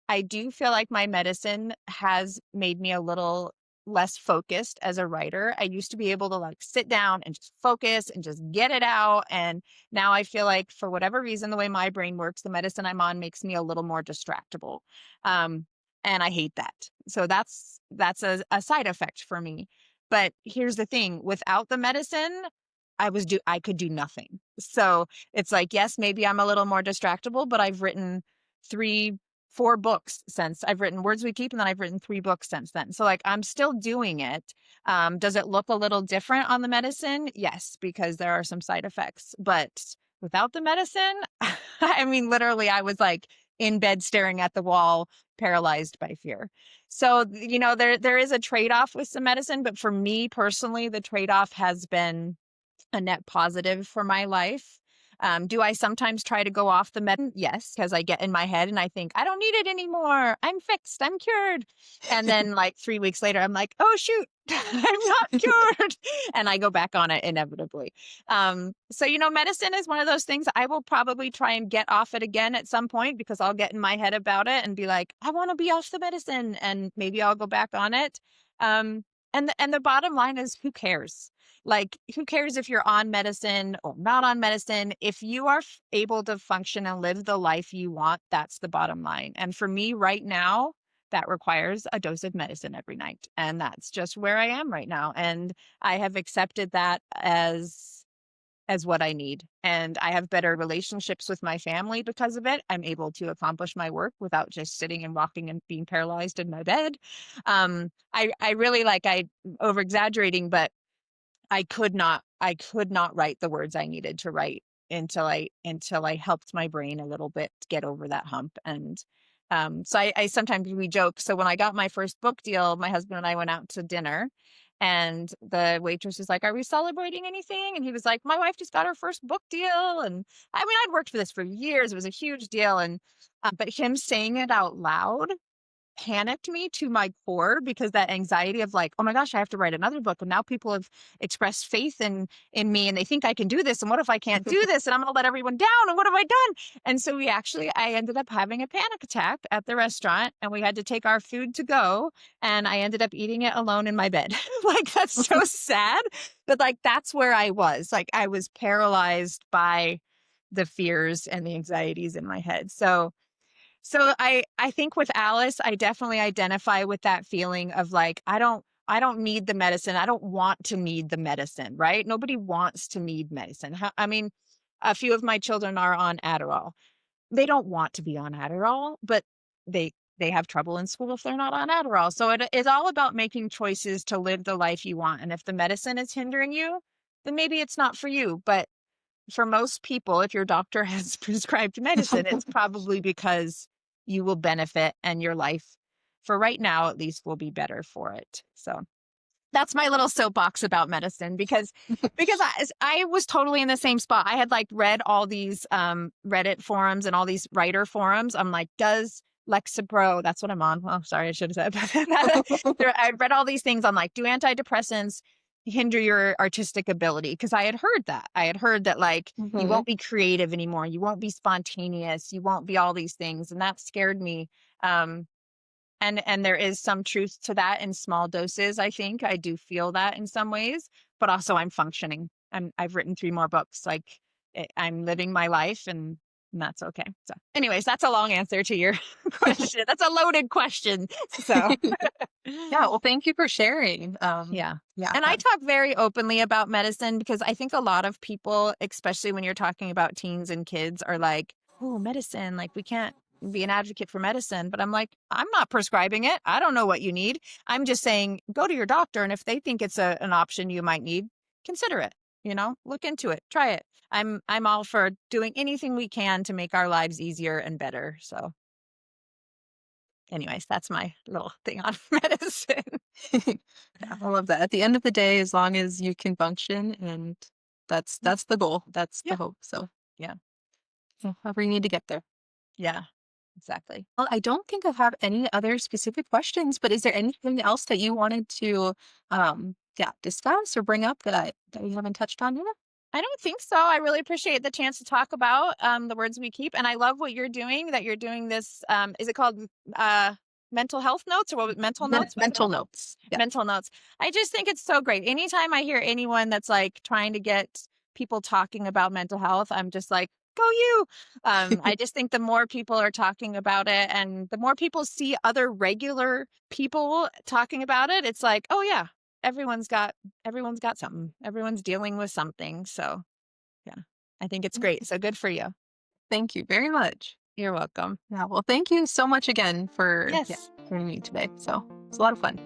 I do feel like my medicine has made me a little less focused as a writer. I used to be able to like sit down and just focus and just get it out. And now I feel like for whatever reason, the way my brain works, the medicine I'm on makes me a little more distractible. Um, and I hate that. So that's a side effect for me. But here's the thing, without the medicine, I could do nothing. So it's like, yes, maybe I'm a little more distractible, but I've written 3 4 books since I've written Words We Keep, and then I've written 3 books since then. So, like, I'm still doing it. Does it look a little different on the medicine? Yes, because there are some side effects. But without the medicine, I mean, literally, I was like in bed staring at the wall, paralyzed by fear. So, there is a trade-off with some medicine, but for me personally, the trade-off has been a net positive for my life. Do I sometimes try to go off the med? Yes, because I get in my head and I think, I don't need it anymore. I'm fixed. I'm cured. And then like 3 weeks later, I'm like, oh, shoot, I'm not cured. And I go back on it inevitably. So, medicine is one of those things I will probably try and get off it again at some point because I'll get in my head about it and be like, I want to be off the medicine. And maybe I'll go back on it. And the bottom line is, who cares? Like, who cares if you're on medicine or not on medicine? If you are able to function and live the life you want, that's the bottom line. And for me right now, that requires a dose of medicine every night. And that's just where I am right now. And I have accepted that as what I need. And I have better relationships with my family because of it. I'm able to accomplish my work without just sitting and rocking and being paralyzed in my bed. I really I over exaggerating, but I could not write the words I needed to write until I helped my brain a little bit get over that hump. And so I sometimes we joke. So when I got my first book deal, my husband and I went out to dinner, and the waitress was like, "Are we celebrating anything?" And he was like, "My wife just got her first book deal." And I mean, I'd worked for this for years. It was a huge deal. And but him saying it out loud panicked me to my core, because that anxiety of like, oh my gosh, I have to write another book. And now people have expressed faith in me and they think I can do this. And what if I can't do this? And I'm going to let everyone down. And what have I done? And so I ended up having a panic attack at the restaurant, and we had to take our food to go. And I ended up eating it alone in my bed. Like, that's so sad. But like, that's where I was. Like, I was paralyzed by the fears and the anxieties in my head. So I think with Alice, I definitely identify with that feeling of like, I don't need the medicine. I don't want to need the medicine, right? Nobody wants to need medicine. I mean, a few of my children are on Adderall. They don't want to be on Adderall, but they have trouble in school if they're not on Adderall. So it is all about making choices to live the life you want. And if the medicine is hindering you, then maybe it's not for you. But for most people, if your doctor has prescribed medicine, it's probably because you will benefit and your life, for right now at least, will be better for it. So that's my little soapbox about medicine, because I was totally in the same spot. I had like read all these Reddit forums and all these writer forums. I'm like, does Lexapro, that's what I'm on. Oh, sorry, I should have said that. I read all these things on like, do antidepressants hinder your artistic ability? Because I had heard that like, you won't be creative anymore. You won't be spontaneous. You won't be all these things. And that scared me. And there is some truth to that in small doses. I think I do feel that in some ways, but also I'm functioning. I've written 3 more books. Like, I'm living my life, and that's okay. So anyways, that's a long answer to your question. That's a loaded question. So Yeah, well, thank you for sharing. yeah. Yeah. And I talk very openly about medicine because I think a lot of people, especially when you're talking about teens and kids, are like, oh, medicine, like we can't be an advocate for medicine. But I'm like, I'm not prescribing it. I don't know what you need. I'm just saying, go to your doctor. And if they think it's an option you might need, consider it, look into it, try it. I'm all for doing anything we can to make our lives easier and better. So anyways, that's my little thing on medicine. Yeah, I love that. At the end of the day, as long as you can function, and that's the goal. That's the Yeah. hope. So Yeah. however you need to get there. Yeah, exactly. Well, I don't think I have any other specific questions, but is there anything else that you wanted to discuss or bring up that we haven't touched on yet? I don't think so. I really appreciate the chance to talk about the words we keep. And I love what you're doing, that you're doing this. Is it called mental health notes, or what was mental notes? Mental notes. Yeah. Mental notes. I just think it's so great. Anytime I hear anyone that's like trying to get people talking about mental health, I'm just like, go you. I just think the more people are talking about it, and the more people see other regular people talking about it, it's like, oh yeah, everyone's got something. Everyone's dealing with something. So yeah, I think it's great. So good for you. Thank you very much. You're welcome. Yeah, well, thank you so much again for Yes. joining me today. So it's a lot of fun.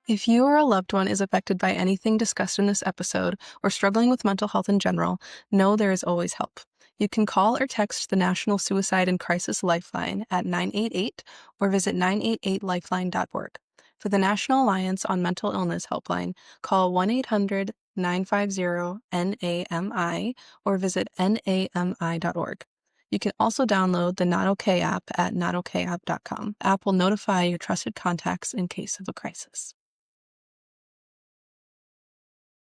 If you or a loved one is affected by anything discussed in this episode or struggling with mental health in general, know there is always help. You can call or text the National Suicide and Crisis Lifeline at 988 or visit 988lifeline.org. For the National Alliance on Mental Illness Helpline, call 1-800 950 NAMI or visit nami.org. You can also download the Not Okay app at notokayapp.com. App will notify your trusted contacts in case of a crisis.